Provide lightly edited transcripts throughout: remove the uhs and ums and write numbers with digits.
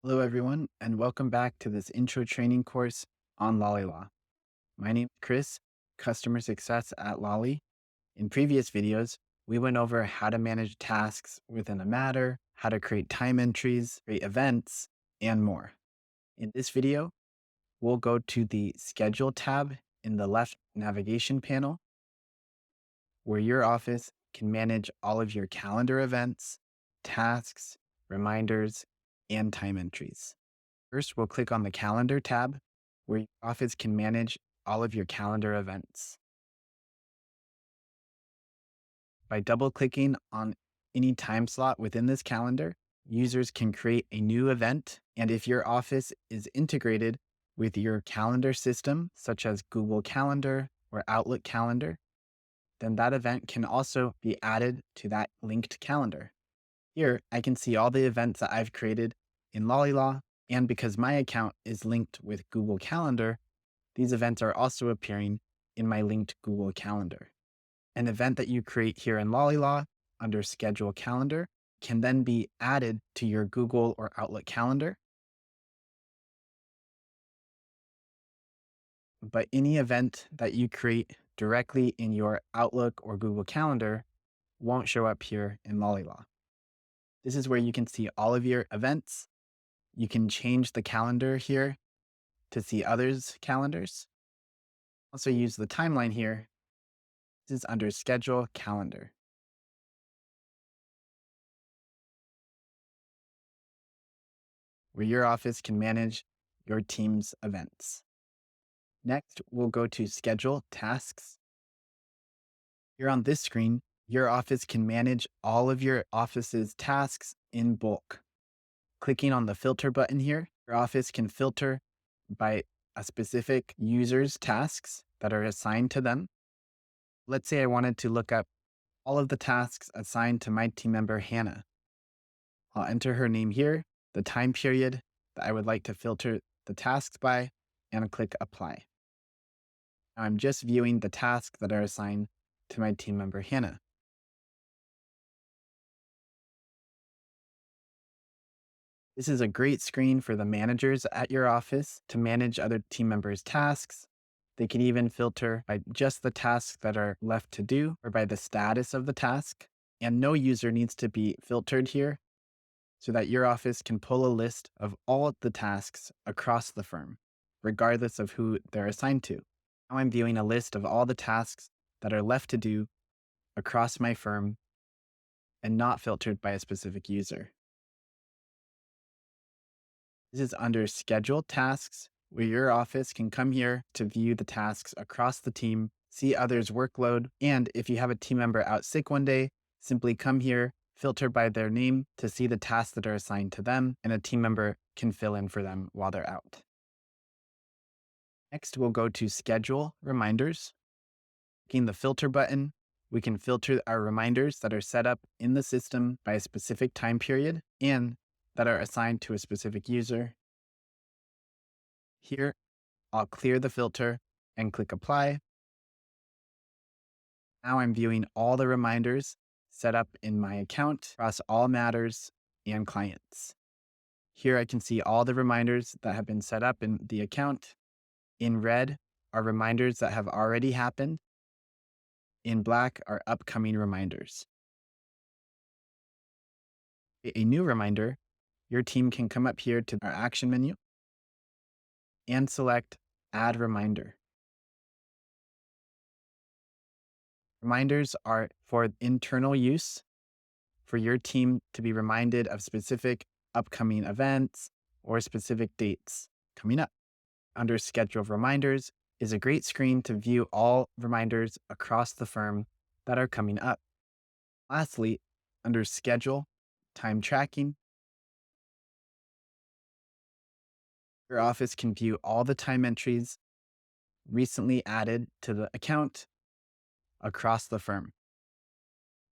Hello, everyone, and welcome back to this intro training course on LollyLaw. My name is Kris, Customer Success at Lolly. In previous videos, we went over how to manage tasks within a matter, how to create time entries, create events, and more. In this video, we'll go to the Schedule tab in the left navigation panel, where your office can manage all of your calendar events, tasks, reminders, and time entries. First, we'll click on the Calendar tab, where your office can manage all of your calendar events. By double-clicking on any time slot within this calendar, users can create a new event, and if your office is integrated with your calendar system, such as Google Calendar or Outlook Calendar, then that event can also be added to that linked calendar. Here, I can see all the events that I've created in LollyLaw, and because my account is linked with Google Calendar, these events are also appearing in my linked Google Calendar. An event that you create here in LollyLaw under Schedule Calendar can then be added to your Google or Outlook Calendar. But any event that you create directly in your Outlook or Google Calendar won't show up here in LollyLaw. This is where you can see all of your events. You can change the calendar here to see others' calendars. Also use the timeline here. This is under Schedule Calendar. Where your office can manage your team's events. Next, we'll go to Schedule Tasks. Here on this screen, your office can manage all of your office's tasks in bulk. Clicking on the Filter button here, your office can filter by a specific user's tasks that are assigned to them. Let's say I wanted to look up all of the tasks assigned to my team member, Hannah. I'll enter her name here, the time period that I would like to filter the tasks by, and click Apply. Now I'm just viewing the tasks that are assigned to my team member, Hannah. This is a great screen for the managers at your office to manage other team members' tasks. They can even filter by just the tasks that are left to do or by the status of the task. And no user needs to be filtered here so that your office can pull a list of all the tasks across the firm, regardless of who they're assigned to. Now I'm viewing a list of all the tasks that are left to do across my firm and not filtered by a specific user. This is under Schedule Tasks, where your office can come here to view the tasks across the team, see others' workload, and if you have a team member out sick one day, simply come here, filter by their name to see the tasks that are assigned to them, and a team member can fill in for them while they're out. Next, we'll go to Schedule Reminders. Clicking the Filter button, we can filter our reminders that are set up in the system by a specific time period and that are assigned to a specific user. Here, I'll clear the filter and click Apply. Now I'm viewing all the reminders set up in my account across all matters and clients. Here I can see all the reminders that have been set up in the account. In red are reminders that have already happened. In black are upcoming reminders. A new reminder, your team can come up here to our action menu and select Add Reminder. Reminders are for internal use, for your team to be reminded of specific upcoming events or specific dates coming up. Under Schedule Reminders is a great screen to view all reminders across the firm that are coming up. Lastly, under Schedule Time Tracking, your office can view all the time entries recently added to the account across the firm.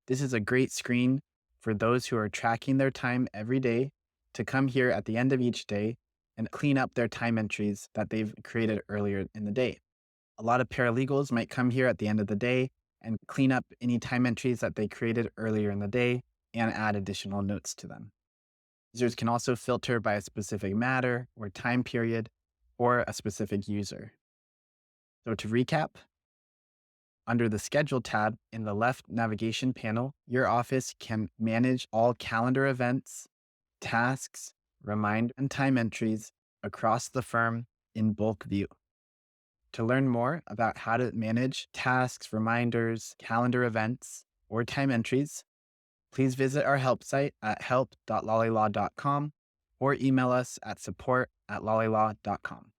This is a great screen for those who are tracking their time every day to come here at the end of each day and clean up their time entries that they've created earlier in the day. A lot of paralegals might come here at the end of the day and clean up any time entries that they created earlier in the day and add additional notes to them. Users can also filter by a specific matter or time period or a specific user. So to recap, under the Schedule tab in the left navigation panel, your office can manage all calendar events, tasks, reminder, and time entries across the firm in bulk view. To learn more about how to manage tasks, reminders, calendar events, or time entries, please visit our help site at help.lollylaw.com or email us at support@lollylaw.com.